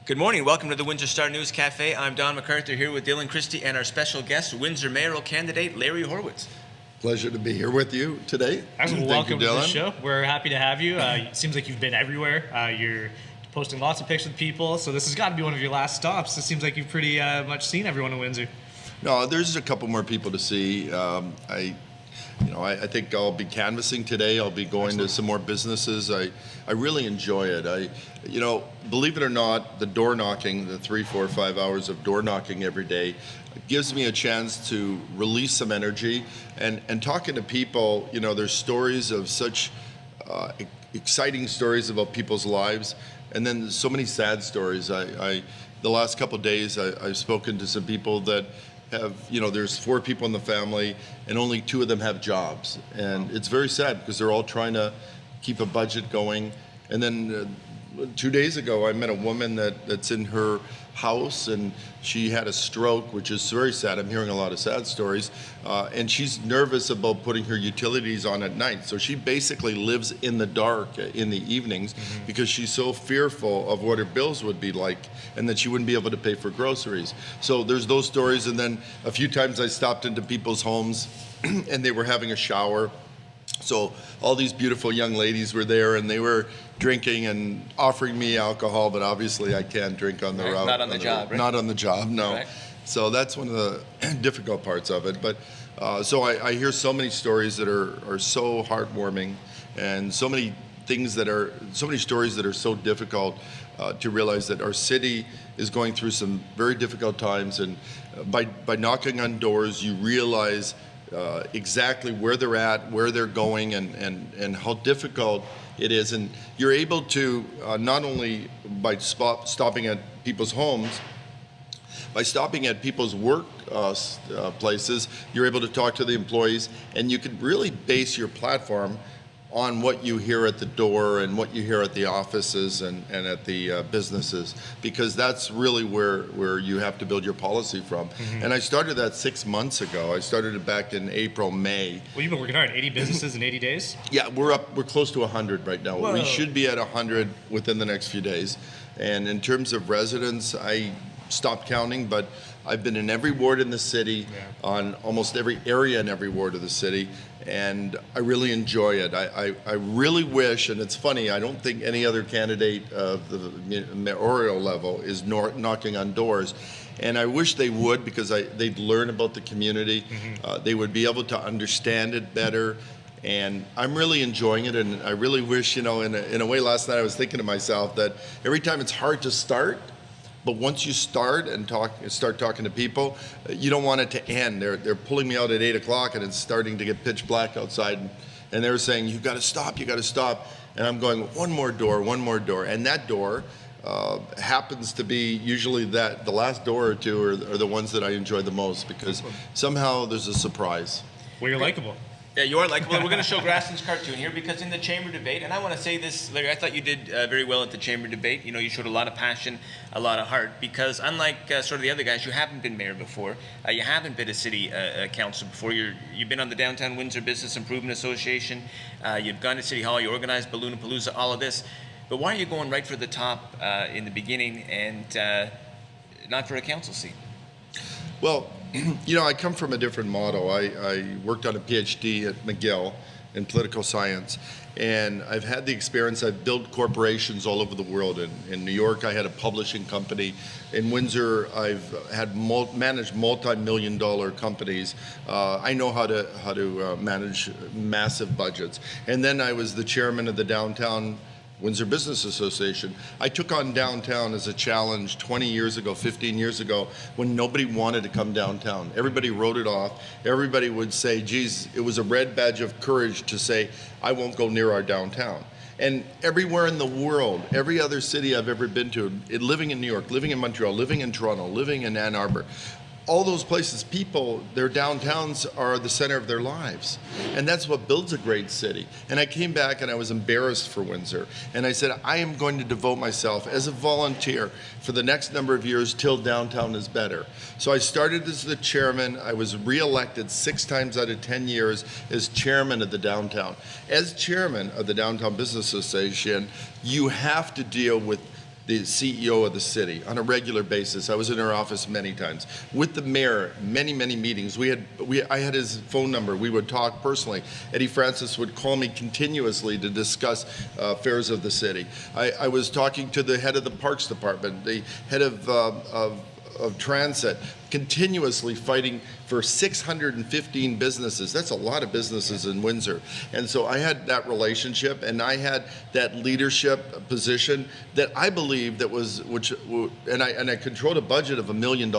Good morning. Welcome to the Windsor Star News Cafe. I'm Don McArthur here with Dylan Kristy and our special guest, Windsor Mayoral candidate Larry Horwitz. Pleasure to be here with you today. Welcome to the show. We're happy to have you. It seems like you've been everywhere. You're posting lots of pictures with people, so this has got to be one of your last stops. It seems like you've pretty much seen everyone in Windsor. No, there's a couple more people to see. I think I'll be canvassing today. I'll be going to some more businesses. I really enjoy it. Believe it or not, the door knocking, the 3, 4, 5 hours of door knocking every day, gives me a chance to release some energy and talking to people. There's stories of such exciting stories about people's lives, and then so many sad stories. The last couple of days, I've spoken to some people that have, there's 4 people in the family and only 2 of them have jobs. And it's very sad because they're all trying to keep a budget going. And then 2 days ago, I met a woman that's in her house and she had a stroke, which is very sad. I'm hearing a lot of sad stories. And she's nervous about putting her utilities on at night. So she basically lives in the dark in the evenings because she's so fearful of what her bills would be like and that she wouldn't be able to pay for groceries. So there's those stories. And then a few times I stopped into people's homes and they were having a shower. So all these beautiful young ladies were there and they were drinking and offering me alcohol, but obviously I can't drink on the route. Not on the job, right? Not on the job, no. Correct. So that's one of the difficult parts of it. But so I hear so many stories that are so heartwarming and so many stories that are so difficult to realize that our city is going through some very difficult times. And by knocking on doors, you realize exactly where they're at, where they're going, and how difficult it is. And you're able to, not only by stopping at people's homes, by stopping at people's work places, you're able to talk to the employees, and you can really base your platform on what you hear at the door and what you hear at the offices and at the businesses, because that's really where you have to build your policy from. And I started that 6 months ago. I started it back in April, May. Well, you've been working hard. 80 businesses in 80 days? Yeah, we're close to 100 right now. Whoa. We should be at 100 within the next few days. And in terms of residents, I stopped counting, but I've been in every ward in the city, on almost every area in every ward of the city, and I really enjoy it. I really wish, and it's funny, I don't think any other candidate of the mayoral level is knocking on doors, and I wish they would, because they'd learn about the community. They would be able to understand it better, and I'm really enjoying it. And I really wish, in a way, last night I was thinking to myself that every time it's hard to start, but once you start and start talking to people, you don't want it to end. They're pulling me out at 8 o'clock and it's starting to get pitch black outside, and they're saying, "You got to stop, you got to stop." And I'm going, one more door, and that door happens to be usually the last door or two are the ones that I enjoy the most, because somehow there's a surprise. Well, you're likable. Yeah, you are likable. We're going to show Graston's cartoon here because in the chamber debate, and I want to say this, Larry, I thought you did very well at the chamber debate. You showed a lot of passion, a lot of heart, because unlike sort of the other guys, you haven't been mayor before. You haven't been a city council before. You've been on the Downtown Windsor Business Improvement Association. You've gone to City Hall. You organized Balloonapalooza, all of this. But why are you going right for the top in the beginning and not for a council seat? Well, I come from a different model. I worked on a PhD at McGill in political science, and I've had the experience. I've built corporations all over the world. In New York, I had a publishing company. In Windsor, I've had managed multi-million-dollar companies. I know how to manage massive budgets. And then I was the chairman of the Downtown Windsor Business Association. I took on downtown as a challenge 20 years ago, 15 years ago, when nobody wanted to come downtown. Everybody wrote it off. Everybody would say, geez, it was a red badge of courage to say, I won't go near our downtown. And everywhere in the world, every other city I've ever been to, living in New York, living in Montreal, living in Toronto, living in Ann Arbor, all those places, people, their downtowns are the center of their lives. And that's what builds a great city. And I came back and I was embarrassed for Windsor. And I said, I am going to devote myself as a volunteer for the next number of years till downtown is better. So I started as the chairman. I was reelected 6 times out of 10 years as chairman of the downtown. As chairman of the Downtown Business Association, you have to deal with the CEO of the city on a regular basis. I was in her office many times. With the mayor, many meetings. I had his phone number. We would talk personally. Eddie Francis would call me continuously to discuss affairs of the city. I was talking to the head of the Parks Department, the head of transit, continuously fighting for 615 businesses. That's a lot of businesses in Windsor. And so I had that relationship, and I had that leadership position that I believe that was, and I controlled a budget of $1 million.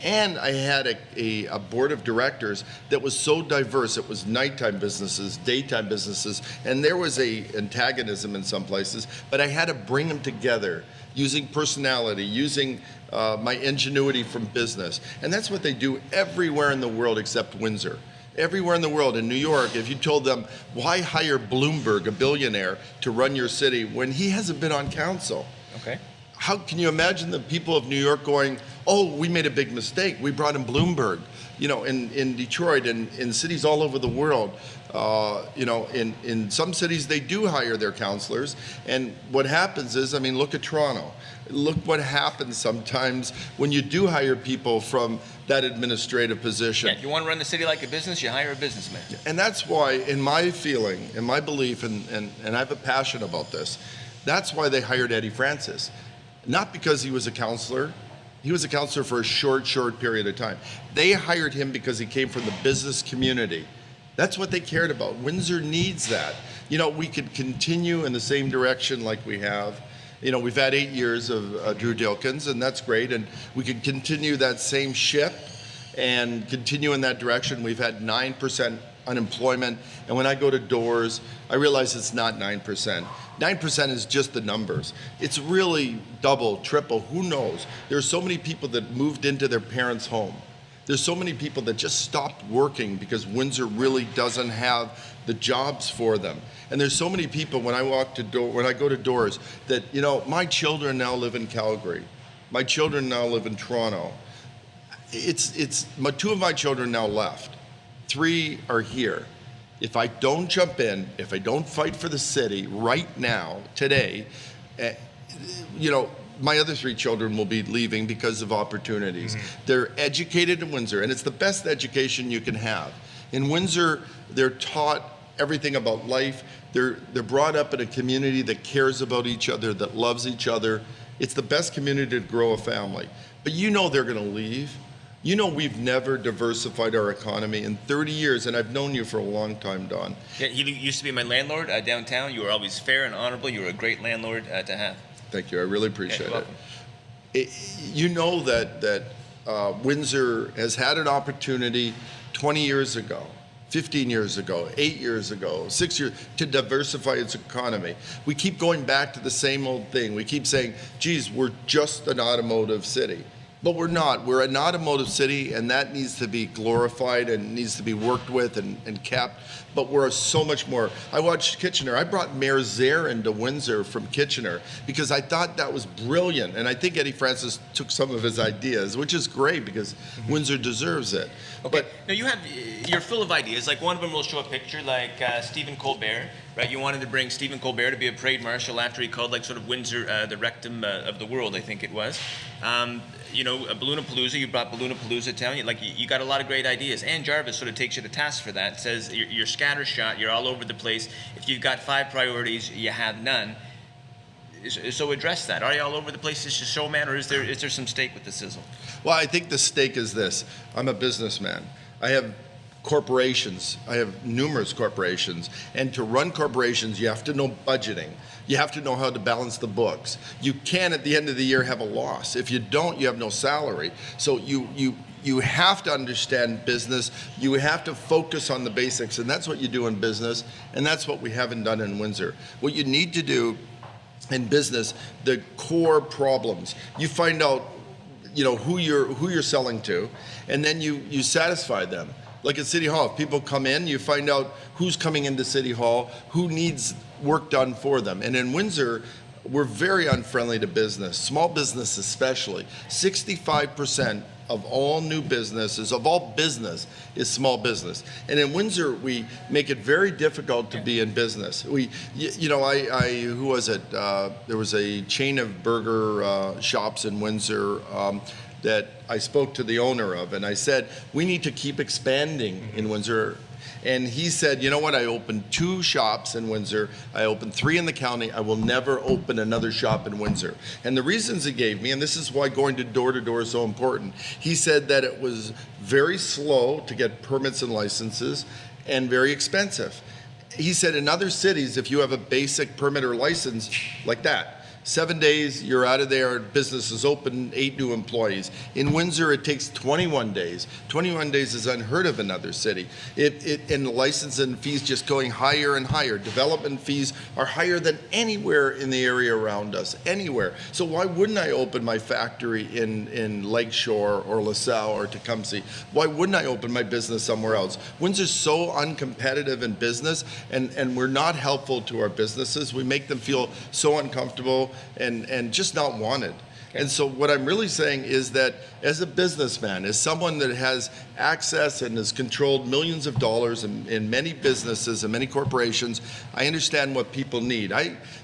And I had a board of directors that was so diverse. It was nighttime businesses, daytime businesses, and there was a antagonism in some places, but I had to bring them together using personality, using my ingenuity from business. And that's what they do everywhere in the world except Windsor. Everywhere in the world, in New York, if you told them, why hire Bloomberg, a billionaire, to run your city when he hasn't been on council? Okay. How can you imagine the people of New York going, oh, we made a big mistake, we brought in Bloomberg? You know, in Detroit and in cities all over the world, you know, in some cities they do hire their counselors. And what happens is, I mean, look at Toronto. Look what happens sometimes when you do hire people from that administrative position. Yeah, if you want to run the city like a business, you hire a businessman. And that's why, in my feeling, in my belief, and I have a passion about this, that's why they hired Eddie Francis. Not because he was a counselor. He was a counselor for a short period of time. They hired him because he came from the business community. That's what they cared about. Windsor needs that. You know, we could continue in the same direction like we have. You know, we've had 8 years of Drew Dilkins, and that's great. And we could continue that same ship and continue in that direction. We've had 9% unemployment. And when I go to doors, I realize it's not 9%. 9% is just the numbers. It's really double, triple, who knows? There's so many people that moved into their parents' home. There's so many people that just stopped working because Windsor really doesn't have the jobs for them. And there's so many people when I go to doors that, you know, my children now live in Calgary. My children now live in Toronto. Two of my children now left. 3 are here. If I don't jump in, if I don't fight for the city right now, today, you know, my other 3 children will be leaving because of opportunities. Mm-hmm. They're educated in Windsor, and it's the best education you can have. In Windsor, they're taught everything about life. They're brought up in a community that cares about each other, that loves each other. It's the best community to grow a family. But you know they're going to leave. You know we've never diversified our economy in 30 years, and I've known you for a long time, Don. Yeah, he used to be my landlord downtown. You were always fair and honorable. You were a great landlord to have. Thank you. I really appreciate it. You know that Windsor has had an opportunity 20 years ago, 15 years ago, 8 years ago, 6 years, to diversify its economy. We keep going back to the same old thing. We keep saying, geez, we're just an automotive city. But we're not. We're an automotive city, and that needs to be glorified and needs to be worked with and kept. But we're so much more. I watched Kitchener. I brought Mayor Zare into Windsor from Kitchener because I thought that was brilliant. And I think Eddie Francis took some of his ideas, which is great because Windsor deserves it. Okay. Now you're full of ideas. Like one of them will show a picture like Stephen Colbert, right? You wanted to bring Stephen Colbert to be a parade marshal after he called like sort of Windsor the rectum of the world, I think it was. You know, Balloonapalooza, you brought Balloonapalooza town. You got a lot of great ideas. Ann Jarvis sort of takes you to task for that. Says you're scattershot, you're all over the place. If you've got 5 priorities, you have none. So address that. Are you all over the place as a showman, or is there some stake with the sizzle? Well, I think the stake is this. I'm a businessman. I have corporations. I have numerous corporations. And to run corporations, you have to know budgeting. You have to know how to balance the books. You can, at the end of the year, have a loss. If you don't, you have no salary. So you have to understand business. You have to focus on the basics, and that's what you do in business, and that's what we haven't done in Windsor. What you need to do in business, the core problems. You find out, you know, who you're selling to, and then you satisfy them. Like at City Hall, if people come in, you find out who's coming into City Hall, who needs work done for them. And in Windsor, we're very unfriendly to business, small business especially. 65% of all new businesses, of all business, is small business. And in Windsor, we make it very difficult to be in business. Who was it? There was a chain of burger shops in Windsor that I spoke to the owner of, and I said, we need to keep expanding in Windsor. And he said, you know what, I opened 2 shops in Windsor, I opened 3 in the county, I will never open another shop in Windsor. And the reasons he gave me, and this is why going to door is so important, he said that it was very slow to get permits and licenses and very expensive. He said in other cities, if you have a basic permit or license like that, 7 days, you're out of there, business is open, 8 new employees. In Windsor, it takes 21 days. 21 days is unheard of in another city. And the license and fees just going higher and higher. Development fees are higher than anywhere in the area around us, anywhere. So why wouldn't I open my factory in Lakeshore or LaSalle or Tecumseh? Why wouldn't I open my business somewhere else? Windsor's so uncompetitive in business, and we're not helpful to our businesses. We make them feel so uncomfortable and just not wanted. Okay. And so what I'm really saying is that as a businessman, as someone that has access and has controlled millions of dollars in many businesses and many corporations, I understand what people need.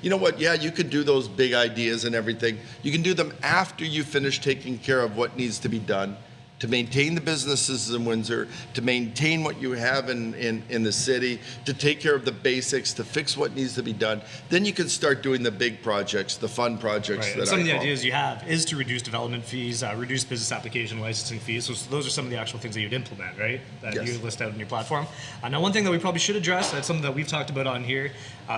You know what, yeah, you could do those big ideas and everything. You can do them after you finish taking care of what needs to be done to maintain the businesses in Windsor, to maintain what you have in the city, to take care of the basics, to fix what needs to be done. Then you can start doing the big projects, the fun projects. Right. Some of the ideas you have is to reduce development fees, reduce business application licensing fees. So those are some of the actual things that you'd implement, right? That yes. you list out in your platform. Now, one thing that we probably should address, that's something that we've talked about on here.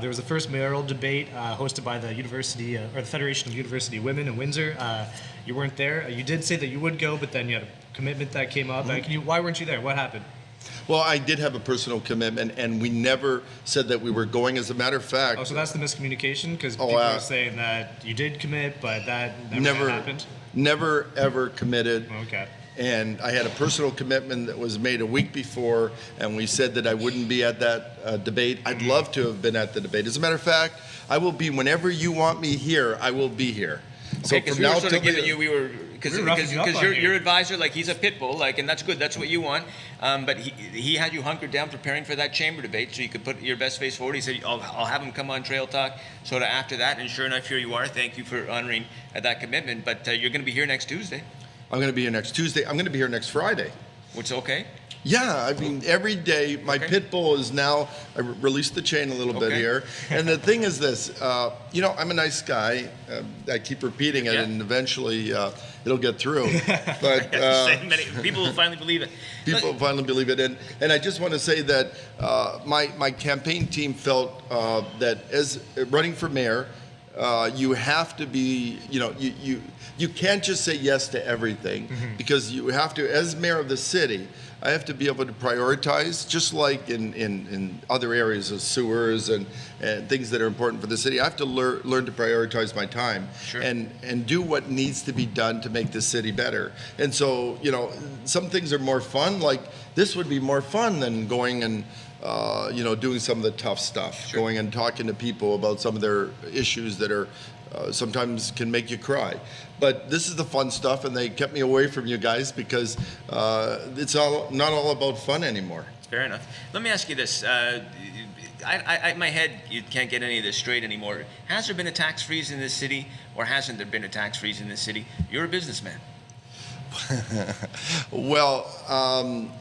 There was the first mayoral debate hosted by the University or the Federation of University Women in Windsor. You weren't there. You did say that you would go, but then you had a commitment that came up. Why weren't you there? What happened? Well, I did have a personal commitment, and we never said that we were going. As a matter of fact... Oh, so that's the miscommunication? Because people are saying that you did commit, but that never happened? Never, ever committed. Okay. And I had a personal commitment that was made a week before, and we said that I wouldn't be at that debate. I'd love to have been at the debate. As a matter of fact, I will be, whenever you want me here, I will be here. Okay, because we were sort of giving you, because your advisor, like, he's a pit bull, like, and that's good, that's what you want. But he had you hunkered down preparing for that chamber debate, so you could put your best face forward. He said, I'll have him come on Trail Talk sort of after that, and sure enough, here you are. Thank you for honoring that commitment. But you're going to be here next Tuesday. I'm going to be here next Tuesday. I'm going to be here next Friday. Which is okay? Yeah, I mean, every day, my pit bull is now, I released the chain a little bit here. And the thing is this, I'm a nice guy. I keep repeating it, and eventually it'll get through. But people will finally believe it. People will finally believe it. And I just want to say that my campaign team felt that as running for mayor, you have to be, you can't just say yes to everything, because you have to, as mayor of the city, I have to be able to prioritize, just like in other areas of sewers and things that are important for the city. I have to learn to prioritize my time and do what needs to be done to make the city better. And so, some things are more fun, like this would be more fun than going and doing some of the tough stuff, going and talking to people about some of their issues that are sometimes can make you cry. But this is the fun stuff, and they kept me away from you guys because it's not all about fun anymore. Fair enough. Let me ask you this. My head, you can't get any of this straight anymore. Has there been a tax freeze in this city, or hasn't there been a tax freeze in this city? You're a businessman. Well,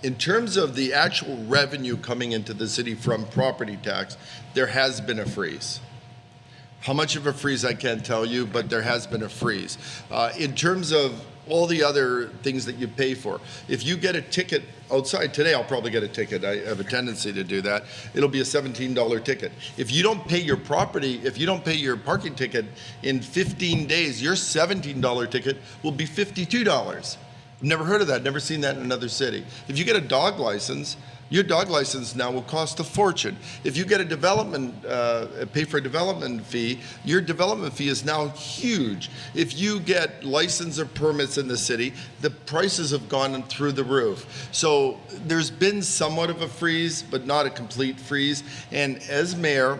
in terms of the actual revenue coming into the city from property tax, there has been a freeze. How much of a freeze I can't tell you, but there has been a freeze. In terms of all the other things that you pay for, if you get a ticket outside today, I'll probably get a ticket. I have a tendency to do that. It'll be a $17 ticket. If you don't pay your parking ticket in 15 days, your $17 ticket will be $52. I've never heard of that, never seen that in another city. If you get a dog license, your dog license now will cost a fortune. If you get a pay for a development fee, your development fee is now huge. If you get license or permits in the city, the prices have gone through the roof. So there's been somewhat of a freeze, but not a complete freeze. And as mayor,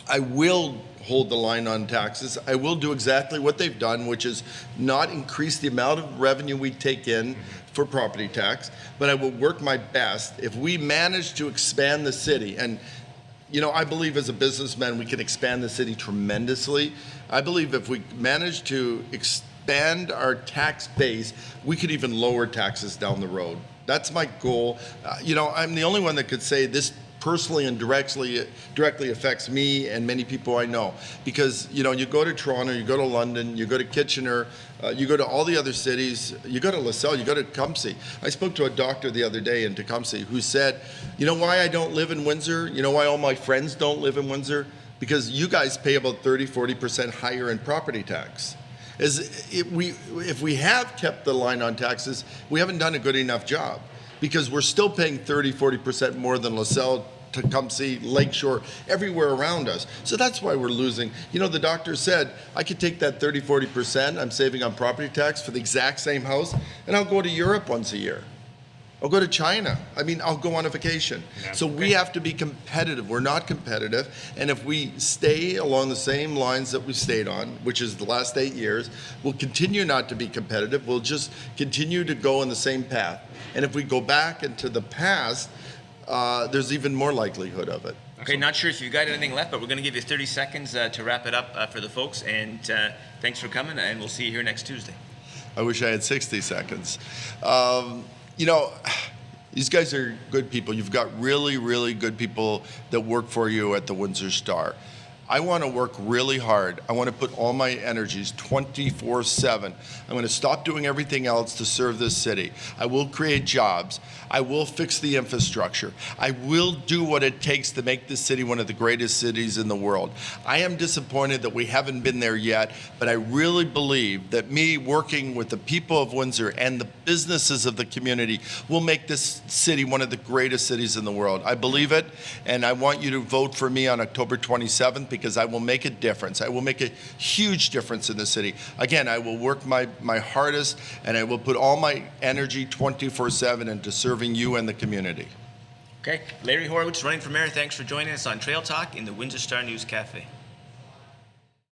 I will hold the line on taxes. I will do exactly what they've done, which is not increase the amount of revenue we take in for property tax, but I will work my best. If we manage to expand the city, and you know, I believe as a businessman we can expand the city tremendously. I believe if we manage to expand our tax base, we could even lower taxes down the road. That's my goal. You know, I'm the only one that could say this personally and directly affects me and many people I know. Because, you know, you go to Toronto, you go to London, you go to Kitchener, you go to all the other cities, you go to LaSalle, you go to Tecumseh. I spoke to a doctor the other day in Tecumseh who said, you know why I don't live in Windsor? You know why all my friends don't live in Windsor? Because you guys pay about 30-40% higher in property tax. If we have kept the line on taxes, we haven't done a good enough job, because we're still paying 30-40% more than LaSalle, Tecumseh, Lakeshore, everywhere around us. So that's why we're losing. You know, the doctor said, I could take that 30-40% I'm saving on property tax for the exact same house, and I'll go to Europe once a year. I'll go to China. I mean, I'll go on a vacation. Yeah, so we have to be competitive. We're not competitive. And if we stay along the same lines that we stayed on, which is the last 8 years, we'll continue not to be competitive. We'll just continue to go in the same path. And if we go back into the past, there's even more likelihood of it. Okay, not sure if you've got anything left, but we're going to give you 30 seconds to wrap it up for the folks. And thanks for coming, and we'll see you here next Tuesday. I wish I had 60 seconds. You know, these guys are good people. You've got really, really good people that work for you at the Windsor Star. I want to work really hard. I want to put all my energies 24/7. I'm going to stop doing everything else to serve this city. I will create jobs. I will fix the infrastructure. I will do what it takes to make this city one of the greatest cities in the world. I am disappointed that we haven't been there yet, but I really believe that me working with the people of Windsor and the businesses of the community will make this city one of the greatest cities in the world. I believe it, and I want you to vote for me on October 27th, because I will make a difference. I will make a huge difference in the city. Again, I will work my hardest, and I will put all my energy 24/7 into serving you and the community. Okay, Larry Horwitz, running for mayor, thanks for joining us on Trail Talk in the Windsor Star News Cafe.